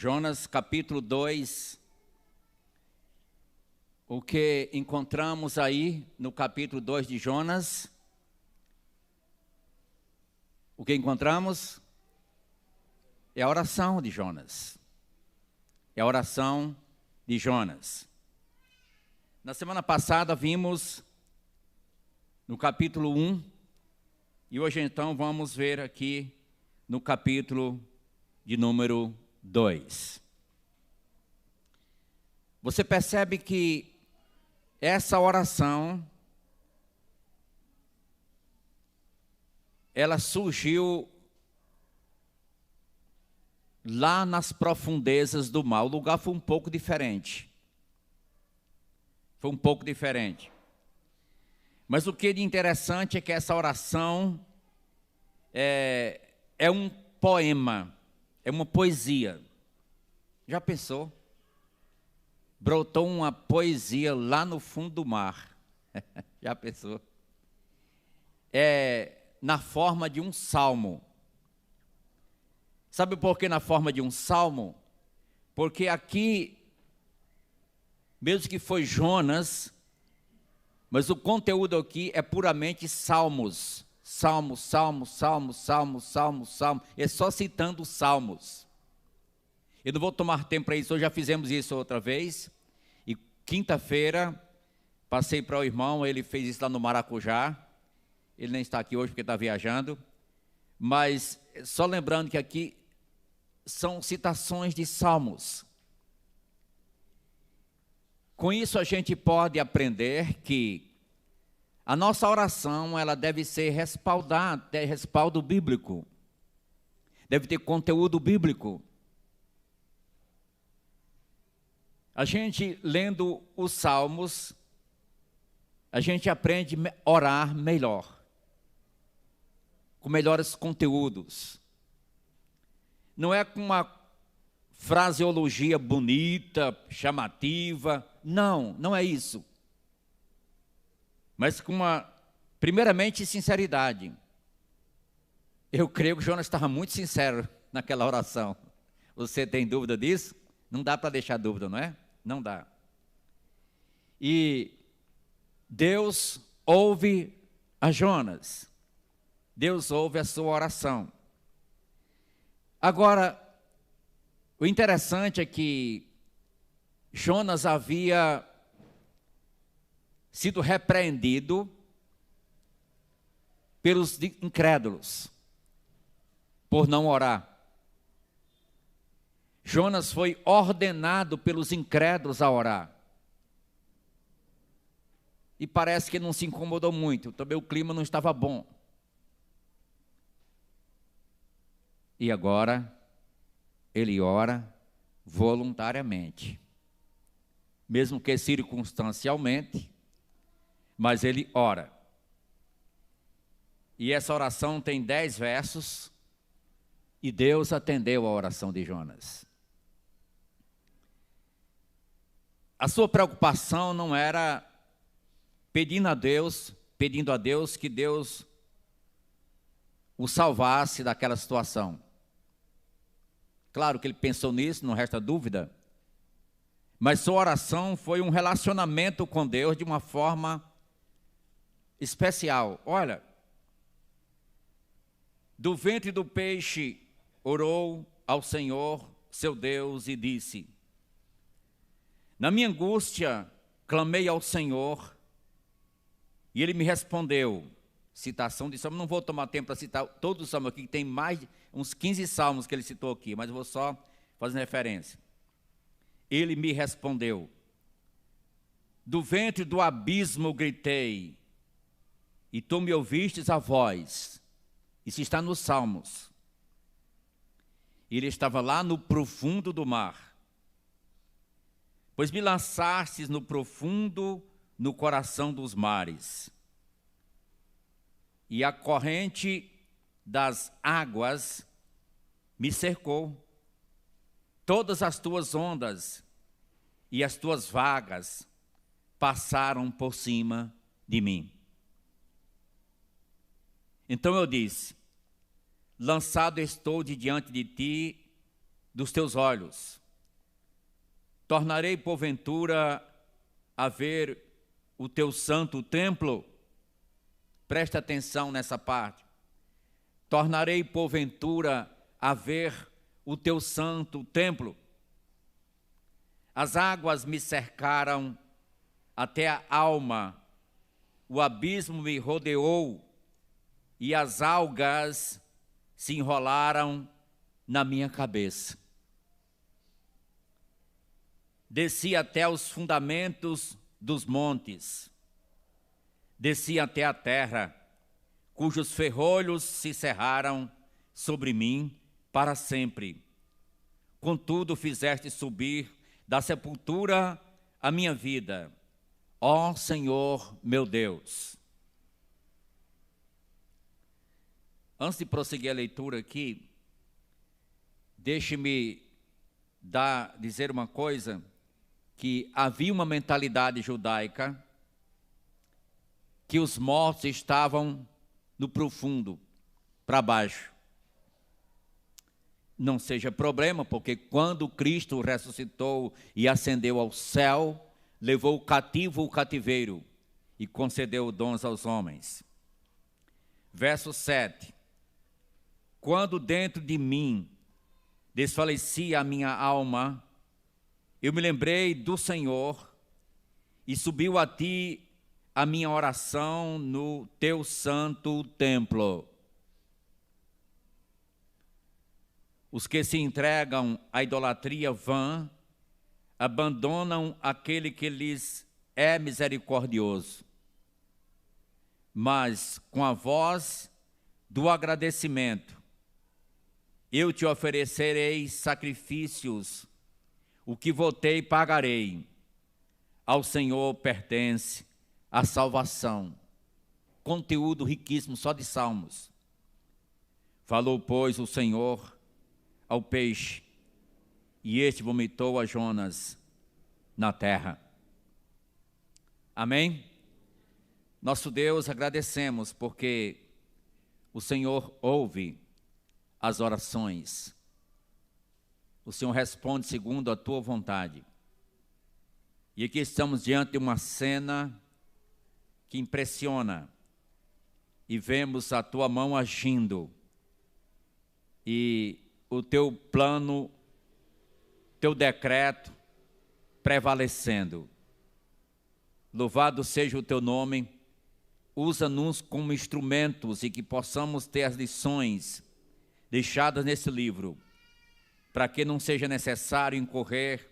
Jonas capítulo 2, o que encontramos aí no capítulo 2 de Jonas? O que encontramos? É a oração de Jonas. É a oração de Jonas. Na semana passada vimos no capítulo 1, e hoje então vamos ver aqui no capítulo de número 2. Você percebe que essa oração, ela surgiu lá nas profundezas do mar. O lugar foi um pouco diferente. Foi um pouco diferente. Mas o que é interessante é que essa oração é um poema, é uma poesia. Já pensou? Brotou uma poesia lá no fundo do mar. Já pensou? É na forma de um salmo. Sabe por que na forma de um salmo? Porque aqui, mesmo que foi Jonas, mas o conteúdo aqui é puramente salmos. Salmos, salmos, salmos, salmos, salmos, salmos. É só citando os salmos. Eu não vou tomar tempo para isso, hoje já fizemos isso outra vez. E quinta-feira, passei para o irmão, ele fez isso lá no Maracujá. Ele nem está aqui hoje porque está viajando. Mas só lembrando que aqui são citações de salmos. Com isso a gente pode aprender que a nossa oração ela deve ser respaldada, ter respaldo bíblico. Deve ter conteúdo bíblico. A gente lendo os salmos, a gente aprende a orar melhor, com melhores conteúdos. Não é com uma fraseologia bonita, chamativa, não é isso. Mas com primeiramente, sinceridade. Eu creio que Jonas estava muito sincero naquela oração. Você tem dúvida disso? Não dá para deixar dúvida, não é? Não dá. E Deus ouve a Jonas. Deus ouve a sua oração. Agora, o interessante é que Jonas havia sido repreendido pelos incrédulos por não orar. Jonas foi ordenado pelos incrédulos a orar. E parece que não se incomodou muito, também o clima não estava bom. E agora, ele ora voluntariamente. Mesmo que circunstancialmente, mas ele ora. E essa oração tem 10 versos, e Deus atendeu a oração de Jonas. A sua preocupação não era pedindo a Deus que Deus o salvasse daquela situação. Claro que ele pensou nisso, não resta dúvida. Mas sua oração foi um relacionamento com Deus de uma forma especial. Olha, do ventre do peixe orou ao Senhor, seu Deus, e disse: na minha angústia, clamei ao Senhor, e Ele me respondeu. Citação de salmo, não vou tomar tempo para citar todos os salmos aqui, que tem mais de uns 15 salmos que ele citou aqui, mas eu vou só fazer referência. Ele me respondeu. Do ventre do abismo gritei, e tu me ouvistes a voz. Isso está nos salmos. Ele estava lá no profundo do mar. Pois me lançastes no profundo, no coração dos mares. E a corrente das águas me cercou. Todas as tuas ondas e as tuas vagas passaram por cima de mim. Então eu disse: lançado estou de diante de ti dos teus olhos. Tornarei porventura a ver o teu santo templo. Presta atenção nessa parte. Tornarei porventura a ver o teu santo templo. As águas me cercaram até a alma, o abismo me rodeou e as algas se enrolaram na minha cabeça. Desci até os fundamentos dos montes, desci até a terra, cujos ferrolhos se cerraram sobre mim para sempre. Contudo, fizeste subir da sepultura a minha vida, ó Senhor meu Deus. Antes de prosseguir a leitura aqui, deixe-me dizer uma coisa, que havia uma mentalidade judaica que os mortos estavam no profundo, para baixo. Não seja problema, porque quando Cristo ressuscitou e ascendeu ao céu, levou o cativo o cativeiro e concedeu dons aos homens. Verso 7. Quando dentro de mim desfalecia a minha alma, eu me lembrei do Senhor e subiu a ti a minha oração no teu santo templo. Os que se entregam à idolatria vã abandonam aquele que lhes é misericordioso. Mas com a voz do agradecimento, eu te oferecerei sacrifícios, o que votei pagarei. Ao Senhor pertence a salvação. Conteúdo riquíssimo só de salmos. Falou, pois, o Senhor ao peixe, e este vomitou a Jonas na terra. Amém? Nosso Deus, agradecemos porque o Senhor ouve as orações. O Senhor responde segundo a tua vontade. E aqui estamos diante de uma cena que impressiona. E vemos a tua mão agindo. E o teu plano, teu decreto prevalecendo. Louvado seja o teu nome. Usa-nos como instrumentos e que possamos ter as lições deixadas nesse livro, para que não seja necessário incorrer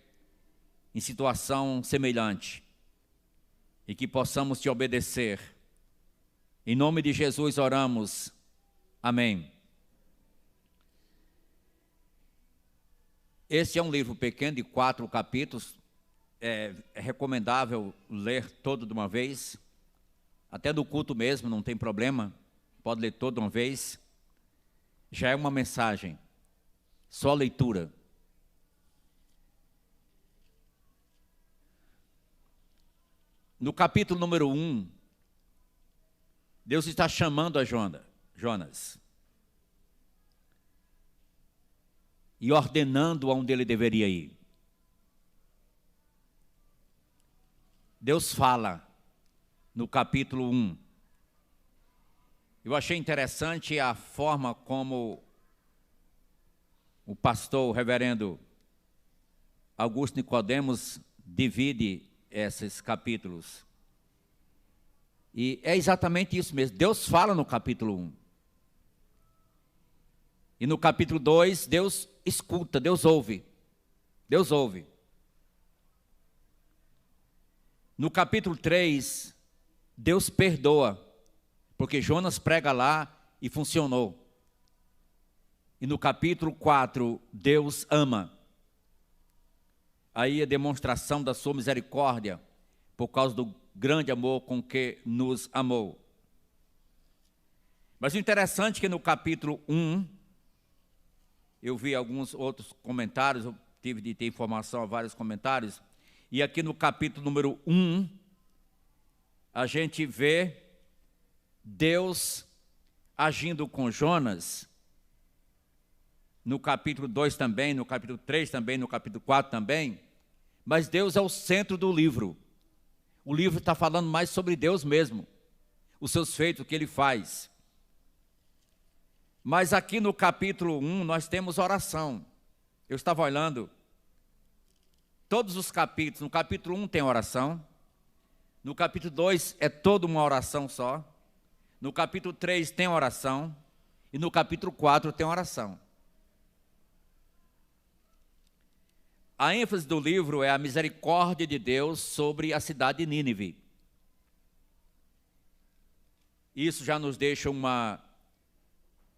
em situação semelhante e que possamos te obedecer. Em nome de Jesus oramos. Amém. Este é um livro pequeno de 4 capítulos. É recomendável ler todo de uma vez. Até no culto mesmo, não tem problema. Pode ler todo de uma vez. Já é uma mensagem. Só leitura. No capítulo número 1, Deus está chamando a Jonas. E ordenando aonde ele deveria ir. Deus fala no capítulo 1. Eu achei interessante a forma como o pastor, o reverendo Augusto Nicodemos, divide esses capítulos. E é exatamente isso mesmo. Deus fala no capítulo 1. E no capítulo 2, Deus escuta, Deus ouve. Deus ouve. No capítulo 3, Deus perdoa, porque Jonas prega lá e funcionou. E no capítulo 4, Deus ama. Aí a demonstração da sua misericórdia, por causa do grande amor com que nos amou. Mas o interessante é que no capítulo 1, eu vi alguns outros comentários, eu tive de ter informação a vários comentários, e aqui no capítulo número 1, a gente vê Deus agindo com Jonas no capítulo 2 também, no capítulo 3 também, no capítulo 4 também, mas Deus é o centro do livro. O livro está falando mais sobre Deus mesmo, os seus feitos, o que Ele faz. Mas aqui no capítulo 1 nós temos oração. Eu estava olhando, todos os capítulos, no capítulo 1 tem oração, no capítulo 2 é toda uma oração só, no capítulo 3 tem oração, e no capítulo 4 tem oração. A ênfase do livro é a misericórdia de Deus sobre a cidade de Nínive. Isso já nos deixa uma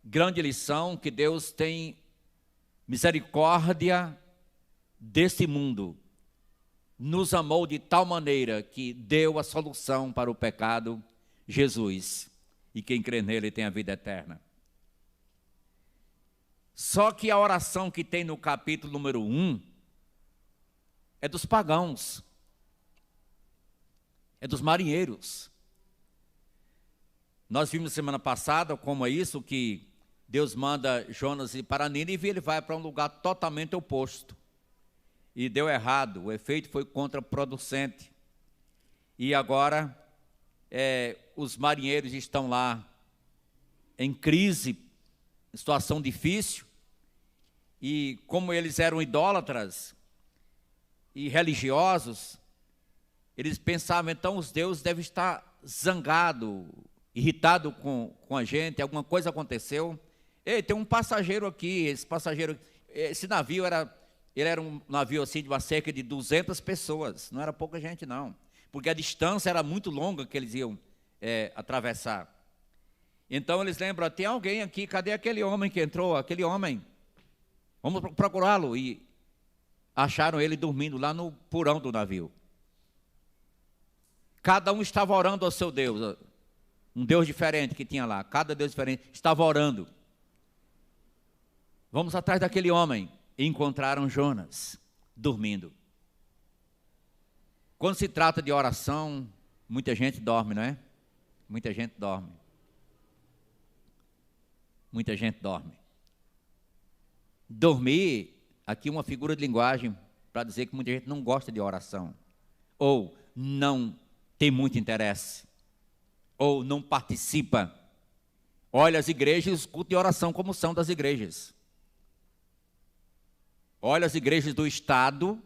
grande lição, que Deus tem misericórdia desse mundo. Nos amou de tal maneira que deu a solução para o pecado, Jesus. E quem crê nele tem a vida eterna. Só que a oração que tem no capítulo número 1 é dos pagãos, é dos marinheiros. Nós vimos semana passada como é isso, que Deus manda Jonas ir para Nínive e ele vai para um lugar totalmente oposto. E deu errado, o efeito foi contraproducente. E agora os marinheiros estão lá em crise, em situação difícil, e como eles eram idólatras e religiosos, eles pensavam, então os deuses devem estar zangados, irritados com a gente, alguma coisa aconteceu. Ei, tem um passageiro aqui, esse navio era um navio assim de uma cerca de 200 pessoas, não era pouca gente não, porque a distância era muito longa que eles iam atravessar. Então eles lembram, tem alguém aqui, cadê aquele homem que entrou, aquele homem? Vamos procurá-lo. E acharam ele dormindo lá no porão do navio. Cada um estava orando ao seu Deus, um Deus diferente que tinha lá, cada Deus diferente estava orando. Vamos atrás daquele homem. E encontraram Jonas dormindo. Quando se trata de oração, muita gente dorme, não é? Muita gente dorme. Muita gente dorme. Dormir, aqui uma figura de linguagem para dizer que muita gente não gosta de oração, ou não tem muito interesse, ou não participa. Olha as igrejas, os cultos de oração como são das igrejas. Olha as igrejas do estado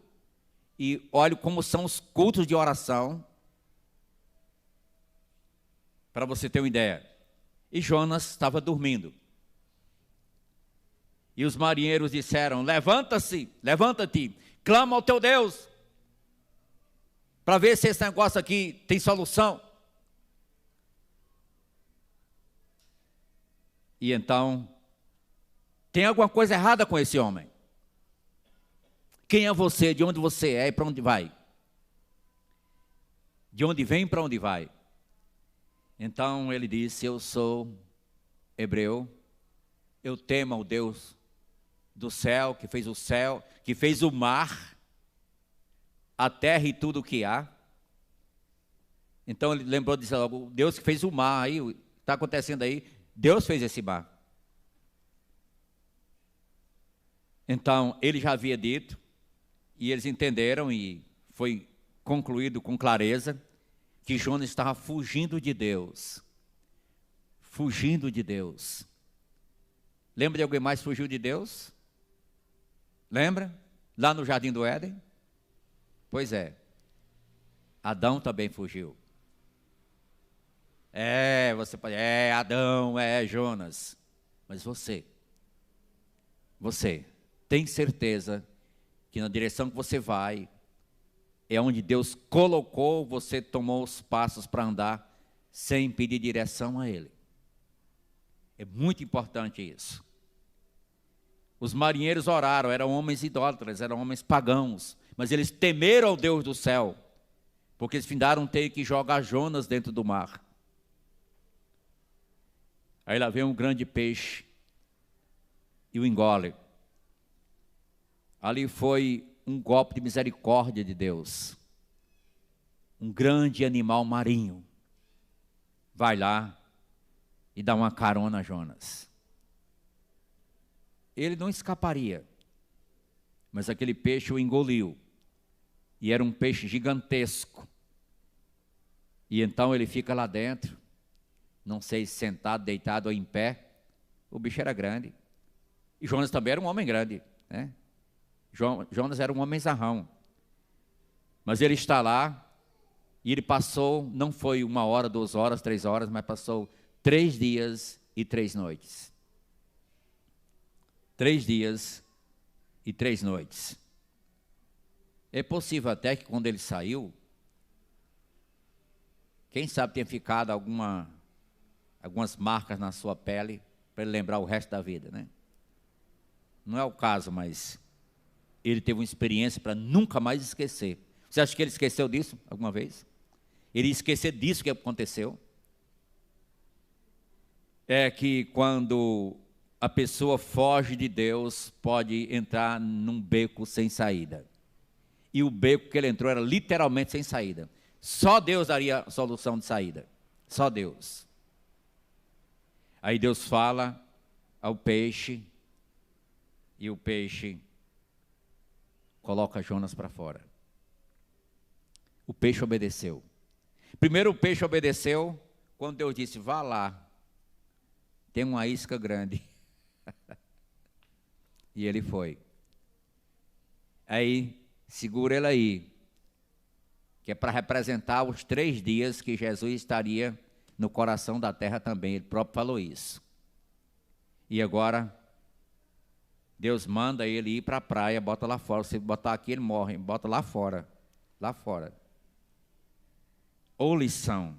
e olha como são os cultos de oração, para você ter uma ideia. E Jonas estava dormindo. E os marinheiros disseram, levanta-te, clama ao teu Deus, para ver se esse negócio aqui tem solução. E então, tem alguma coisa errada com esse homem. Quem é você, de onde você é e para onde vai? De onde vem e para onde vai? Então ele disse, eu sou hebreu, eu temo ao Deus do céu, que fez o mar, a terra e tudo o que há. Então ele lembrou de dizer logo, Deus que fez o mar, aí está acontecendo aí, Deus fez esse mar. Então ele já havia dito, e eles entenderam, e foi concluído com clareza, que Jonas estava fugindo de Deus. Fugindo de Deus. Lembra de alguém mais que fugiu de Deus? Lembra? Lá no Jardim do Éden? Pois é. Adão também fugiu. Você pode... Adão, Jonas. Mas você tem certeza que na direção que você vai, é onde Deus colocou, você tomou os passos para andar, sem pedir direção a Ele. É muito importante isso. Os marinheiros oraram, eram homens idólatras, eram homens pagãos, mas eles temeram ao Deus do céu, porque eles findaram ter que jogar Jonas dentro do mar. Aí lá vem um grande peixe e o engole. Ali foi um golpe de misericórdia de Deus. Um grande animal marinho vai lá e dá uma carona a Jonas. ele não escaparia. Mas aquele peixe o engoliu. E era um peixe gigantesco. E então ele fica lá dentro, não sei se sentado, deitado ou em pé. O bicho era grande. E Jonas também era um homem grande, né? Jonas era um homem zarrão. Mas ele está lá, e ele passou, não foi 1 hora, 2 horas, 3 horas, mas passou 3 dias e 3 noites. 3 dias e 3 noites. É possível até que quando ele saiu, quem sabe tenha ficado algumas marcas na sua pele, para ele lembrar o resto da vida, né? Não é o caso, mas ele teve uma experiência para nunca mais esquecer. Você acha que ele esqueceu disso alguma vez? Ele ia esquecer disso que aconteceu? É que quando a pessoa foge de Deus, pode entrar num beco sem saída. E o beco que ele entrou era literalmente sem saída. Só Deus daria a solução de saída. Só Deus. Aí Deus fala ao peixe, e o peixe coloca Jonas para fora. O peixe obedeceu. Primeiro o peixe obedeceu quando Deus disse: vá lá, tem uma isca grande. E ele foi. Aí, segura ele aí, que é para representar os 3 dias que Jesus estaria no coração da terra também. Ele próprio falou isso. E agora, Deus manda ele ir para a praia, bota lá fora. Se botar aqui, ele morre. Bota lá fora. Lá fora. Ou lição.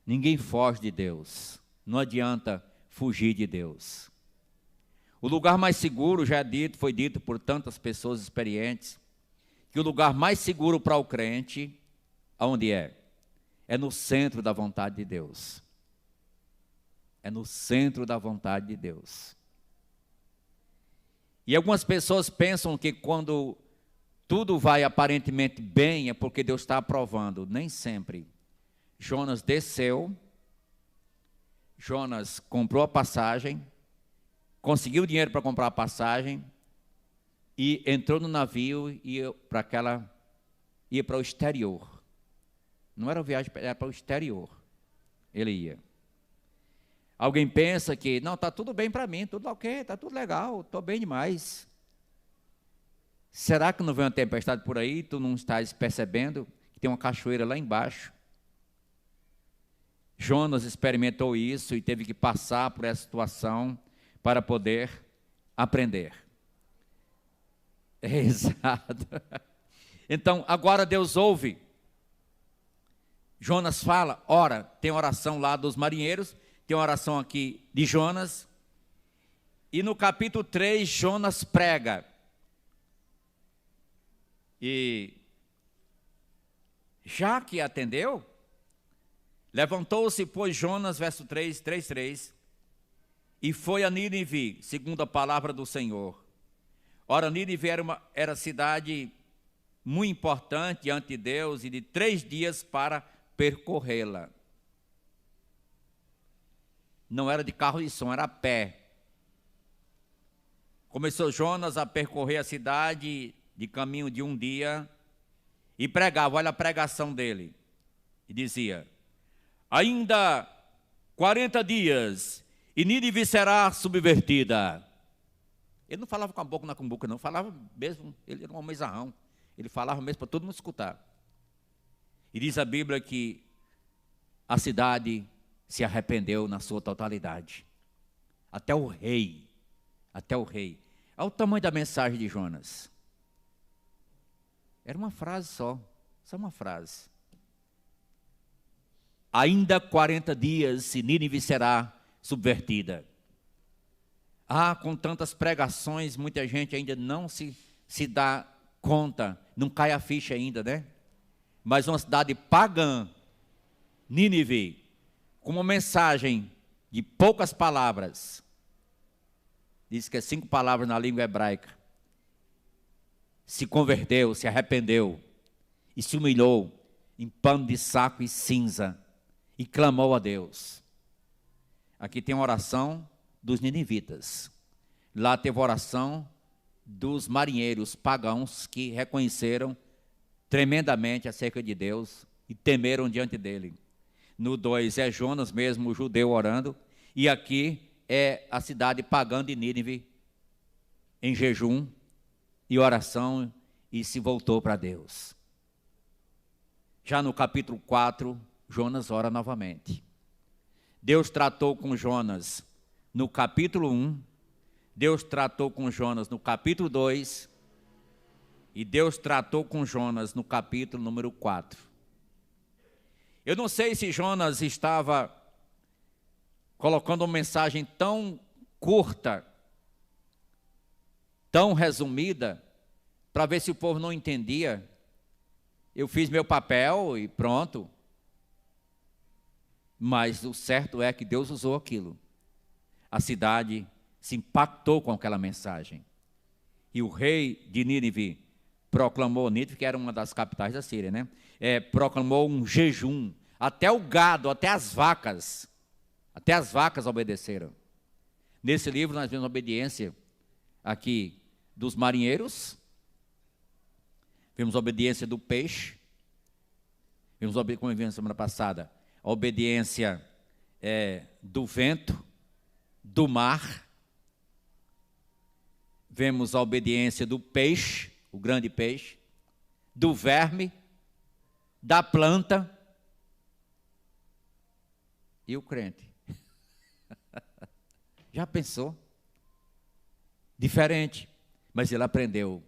Ninguém foge de Deus. Não adianta fugir de Deus. O lugar mais seguro, já foi dito por tantas pessoas experientes, que o lugar mais seguro para o crente, aonde é? É no centro da vontade de Deus. É no centro da vontade de Deus. E algumas pessoas pensam que quando tudo vai aparentemente bem, é porque Deus está aprovando. Nem sempre. Jonas desceu, Jonas comprou a passagem, conseguiu dinheiro para comprar a passagem, e entrou no navio e ia para o exterior. Não era viagem, era para o exterior. Ele ia. Alguém pensa que, não, está tudo bem para mim, tudo ok, está tudo legal, estou bem demais. Será que não vem uma tempestade por aí, tu não estás percebendo que tem uma cachoeira lá embaixo? Jonas experimentou isso e teve que passar por essa situação para poder aprender. Exato. Então, agora Deus ouve. Jonas fala, ora, tem oração lá dos marinheiros, tem uma oração aqui de Jonas. E no capítulo 3, Jonas prega. E já que atendeu, levantou-se, pois, Jonas, verso 3, e foi a Nínive, segundo a palavra do Senhor. Ora, Nínive era cidade muito importante diante de Deus, e de 3 dias para percorrê-la. Não era de carro de som, era a pé. Começou Jonas a percorrer a cidade de caminho de 1 dia, e pregava, olha a pregação dele, e dizia, ainda 40 dias, e Nínive será subvertida. Ele não falava com a boca na cumbuca, não, falava mesmo, ele era um homem zarrão, ele falava mesmo para todo mundo escutar. E diz a Bíblia que a cidade se arrependeu na sua totalidade. Até o rei. Olha o tamanho da mensagem de Jonas. Era uma frase só uma frase. Ainda 40 dias e Nínive será subvertida. Com tantas pregações, muita gente ainda não se dá conta, não cai a ficha ainda, né? Mas uma cidade pagã, Nínive, com uma mensagem de poucas palavras, diz que é 5 palavras na língua hebraica, se converteu, se arrependeu, e se humilhou em pano de saco e cinza, e clamou a Deus. Aqui tem uma oração dos ninivitas. Lá teve oração dos marinheiros pagãos que reconheceram tremendamente acerca de Deus e temeram diante dele. No 2 é Jonas mesmo, o judeu, orando. E aqui é a cidade pagã de Nínive, em jejum e oração, e se voltou para Deus. Já no capítulo 4, Jonas ora novamente. Deus tratou com Jonas no capítulo 1, Deus tratou com Jonas no capítulo 2, e Deus tratou com Jonas no capítulo número 4. Eu não sei se Jonas estava colocando uma mensagem tão curta, tão resumida, para ver se o povo não entendia. Eu fiz meu papel e pronto. Mas o certo é que Deus usou aquilo. A cidade se impactou com aquela mensagem. E o rei de Nínive proclamou, Nínive que era uma das capitais da Síria, né? Proclamou um jejum. Até o gado, até as vacas obedeceram. Nesse livro nós vemos a obediência aqui dos marinheiros, vimos a obediência do peixe, vimos, como vimos na semana passada, a obediência do vento, do mar, vemos a obediência do peixe, o grande peixe, do verme, da planta e o crente. Já pensou? Diferente, mas ele aprendeu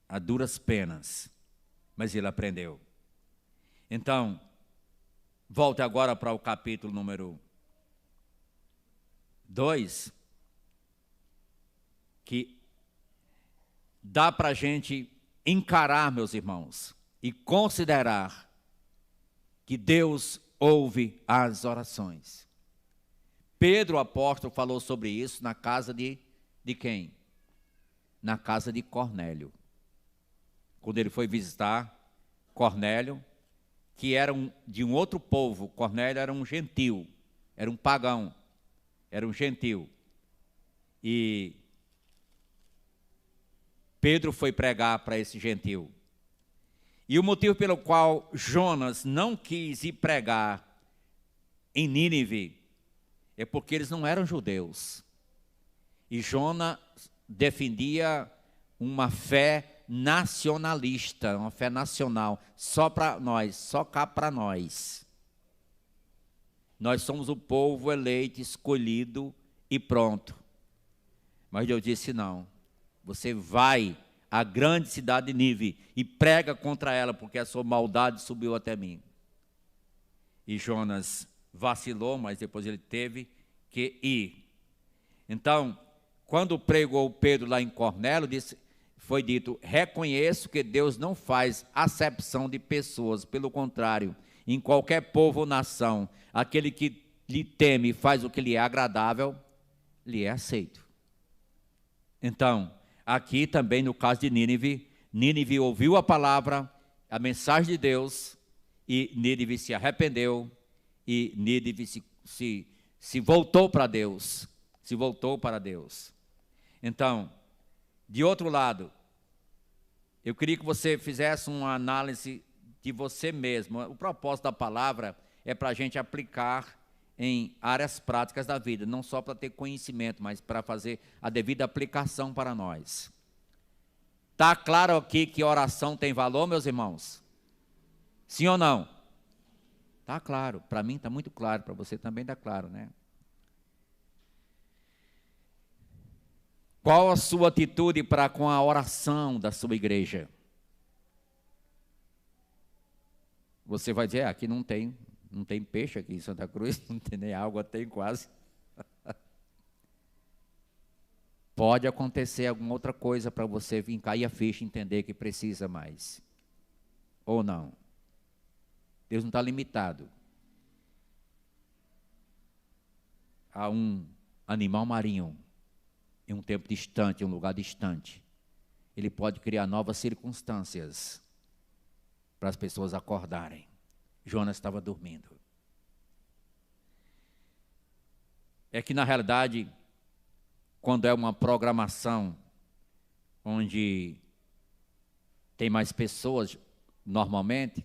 a duras penas, mas ele aprendeu. Então, volte agora para o capítulo número 2, que dá para a gente encarar, meus irmãos, e considerar que Deus ouve as orações. Pedro, o apóstolo, falou sobre isso na casa de quem? Na casa de Cornélio. Quando ele foi visitar Cornélio, que era de um outro povo. Cornélio era um gentil, era um pagão, era um gentil. E Pedro foi pregar para esse gentil. E o motivo pelo qual Jonas não quis ir pregar em Nínive é porque eles não eram judeus. E Jonas defendia uma fé nacionalista, uma fé nacional, só para nós, só cá para nós. Nós somos o povo eleito, escolhido e pronto. Mas Deus disse não, você vai à grande cidade de Nínive e prega contra ela, porque a sua maldade subiu até mim. E Jonas vacilou, mas depois ele teve que ir. Então, quando pregou Pedro lá em Cornélio, foi dito, reconheço que Deus não faz acepção de pessoas, pelo contrário, em qualquer povo ou nação, aquele que lhe teme e faz o que lhe é agradável, lhe é aceito. Então, aqui também no caso de Nínive, Nínive ouviu a palavra, a mensagem de Deus, e Nínive se arrependeu, e Nínive se voltou para Deus, se voltou para Deus. Então, de outro lado, eu queria que você fizesse uma análise de você mesmo. O propósito da palavra é para a gente aplicar em áreas práticas da vida, não só para ter conhecimento, mas para fazer a devida aplicação para nós. Está claro aqui que oração tem valor, meus irmãos? Sim ou não? Está claro, para mim está muito claro, para você também está claro, né? Qual a sua atitude para com a oração da sua igreja? Você vai dizer, aqui não tem peixe aqui em Santa Cruz, não tem nem água, tem quase. Pode acontecer alguma outra coisa para você vir cair a ficha e entender que precisa mais. Ou não. Deus não está limitado a um animal marinho em um tempo distante, em um lugar distante. Ele pode criar novas circunstâncias para as pessoas acordarem. Jonas estava dormindo. É que, na realidade, quando é uma programação onde tem mais pessoas, normalmente,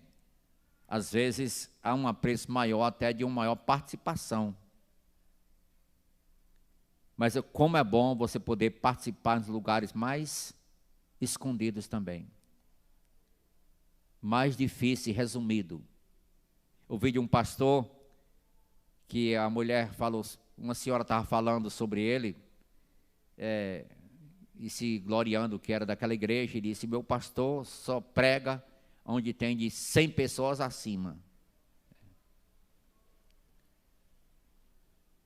às vezes há um apreço maior, até de uma maior participação. Mas como é bom você poder participar nos lugares mais escondidos também. Mais difícil e resumido. Ouvi de um pastor que a mulher falou, uma senhora estava falando sobre ele, e se gloriando que era daquela igreja, e disse: meu pastor só prega onde tem de 100 pessoas acima.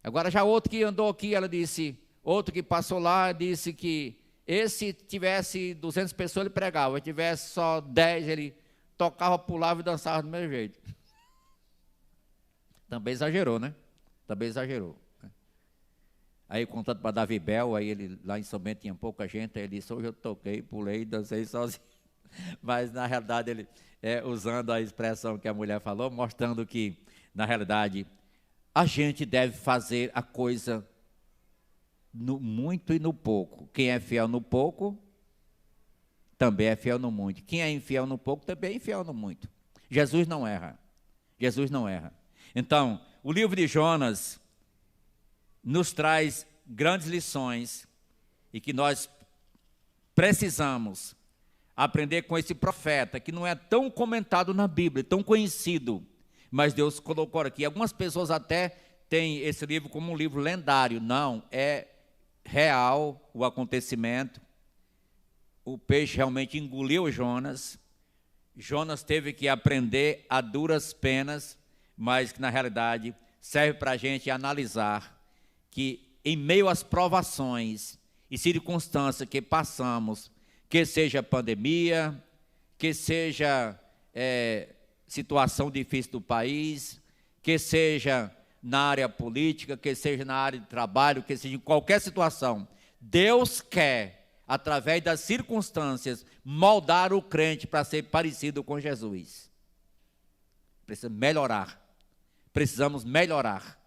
Agora já outro que andou aqui, ela disse, outro que passou lá, disse que esse tivesse 200 pessoas ele pregava, se tivesse só 10 ele tocava, pulava e dançava do mesmo jeito. Também exagerou, né? Também exagerou. Aí contando para Davi Bel, aí ele lá em São Bento tinha pouca gente, aí ele disse: hoje eu toquei, pulei, dancei sozinho. Mas na realidade ele, usando a expressão que a mulher falou, mostrando que na realidade a gente deve fazer a coisa no muito e no pouco. Quem é fiel no pouco, também é fiel no muito. Quem é infiel no pouco, também é infiel no muito. Jesus não erra. Jesus não erra. Então, o livro de Jonas nos traz grandes lições e que nós precisamos aprender com esse profeta, que não é tão comentado na Bíblia, tão conhecido, mas Deus colocou aqui. Algumas pessoas até têm esse livro como um livro lendário. Não, é real o acontecimento. O peixe realmente engoliu Jonas. Jonas teve que aprender a duras penas, mas que na realidade serve para a gente analisar que em meio às provações e circunstâncias que passamos, que seja pandemia, que seja situação difícil do país, que seja na área política, que seja na área de trabalho, que seja em qualquer situação, Deus quer, através das circunstâncias, moldar o crente para ser parecido com Jesus. Precisa melhorar. Precisamos melhorar.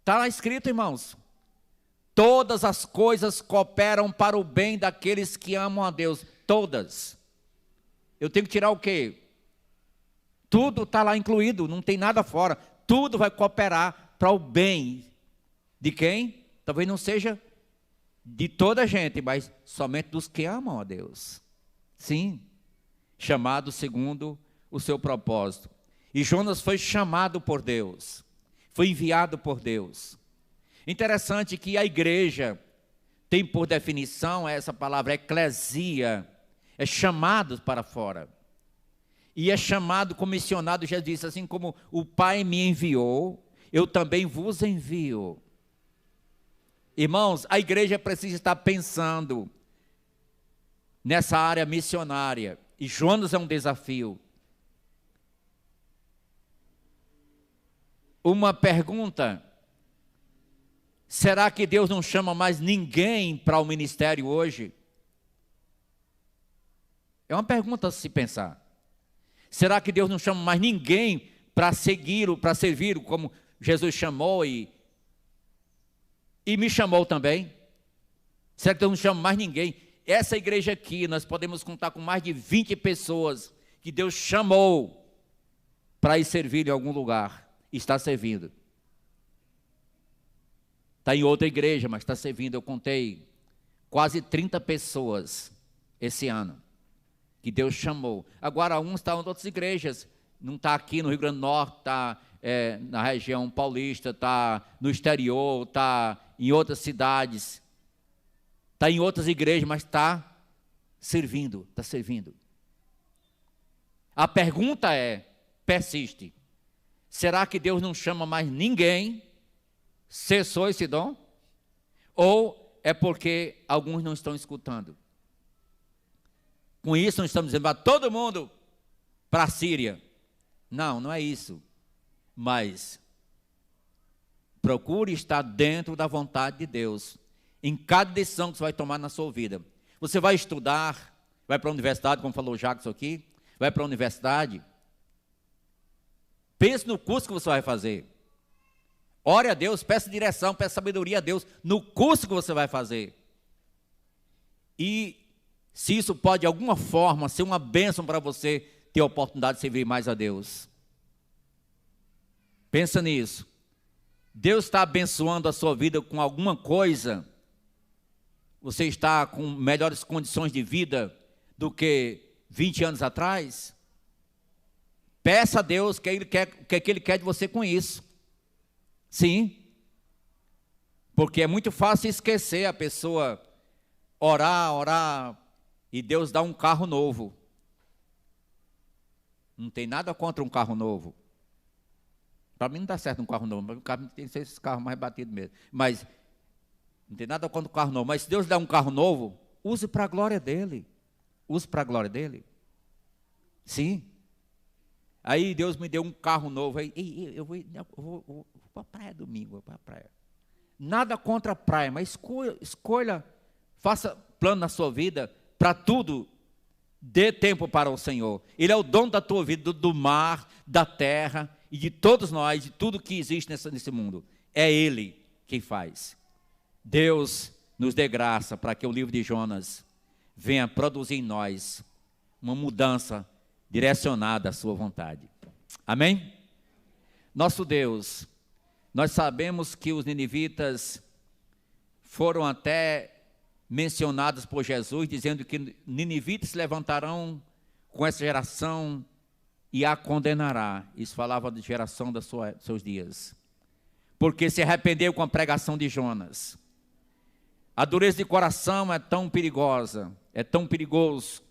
Está lá escrito, irmãos: todas as coisas cooperam para o bem daqueles que amam a Deus. Todas. Eu tenho que tirar o quê? Tudo está lá incluído, não tem nada fora. Tudo vai cooperar para o bem de quem? Talvez não seja de toda a gente, mas somente dos que amam a Deus. Sim, chamado segundo o seu propósito. E Jonas foi chamado por Deus, foi enviado por Deus. Interessante que a igreja tem por definição essa palavra eclesia, é chamado para fora. E é chamado, comissionado, já disse, assim como o Pai me enviou, eu também vos envio. Irmãos, a igreja precisa estar pensando nessa área missionária. E Jonas é um desafio. Uma pergunta: será que Deus não chama mais ninguém para o ministério hoje? É uma pergunta a se pensar. Será que Deus não chama mais ninguém para segui-lo, para servir como Jesus chamou e me chamou também? Será que Deus não chama mais ninguém? Essa igreja aqui, nós podemos contar com mais de 20 pessoas que Deus chamou para ir servir em algum lugar. Está servindo. Está em outra igreja, mas está servindo. Eu contei quase 30 pessoas esse ano que Deus chamou. Agora, uns estão em outras igrejas. Não está aqui no Rio Grande do Norte, está na região paulista, está no exterior, está em outras cidades, está em outras igrejas, mas está servindo, está servindo. A pergunta persiste: será que Deus não chama mais ninguém? Cessou esse dom? Ou é porque alguns não estão escutando? Com isso, não estamos dizendo para todo mundo para a Síria. Não, não é isso. Mas procure estar dentro da vontade de Deus em cada decisão que você vai tomar na sua vida. Você vai estudar, vai para a universidade, como falou o Jackson aqui, vai para a universidade. Pense no curso que você vai fazer. Ore a Deus, peça direção, peça sabedoria a Deus no curso que você vai fazer. E se isso pode de alguma forma ser uma bênção para você ter a oportunidade de servir mais a Deus. Pensa nisso. Deus está abençoando a sua vida com alguma coisa. Você está com melhores condições de vida do que 20 anos atrás? Peça a Deus o que Ele quer de você com isso. Sim. Porque é muito fácil esquecer a pessoa orar, e Deus dá um carro novo. Não tem nada contra um carro novo. Para mim não dá certo um carro novo, mas o carro tem que ser esse carro mais batido mesmo. Mas não tem nada contra o carro novo. Mas se Deus dá um carro novo, use para a glória dele. Use para a glória dele. Sim. Aí Deus me deu um carro novo. Aí eu vou para a praia domingo, vou para a praia. Nada contra a praia, mas escolha, faça plano na sua vida para tudo. Dê tempo para o Senhor. Ele é o dono da tua vida, do mar, da terra e de todos nós, de tudo que existe nesse mundo. É Ele quem faz. Deus nos dê graça para que o livro de Jonas venha produzir em nós uma mudança direcionada à sua vontade. Amém? Nosso Deus, nós sabemos que os ninivitas foram até mencionados por Jesus, dizendo que ninivitas se levantarão com essa geração e a condenará. Isso falava de geração dos seus dias. Porque se arrependeu com a pregação de Jonas. A dureza de coração é tão perigosa, é tão perigoso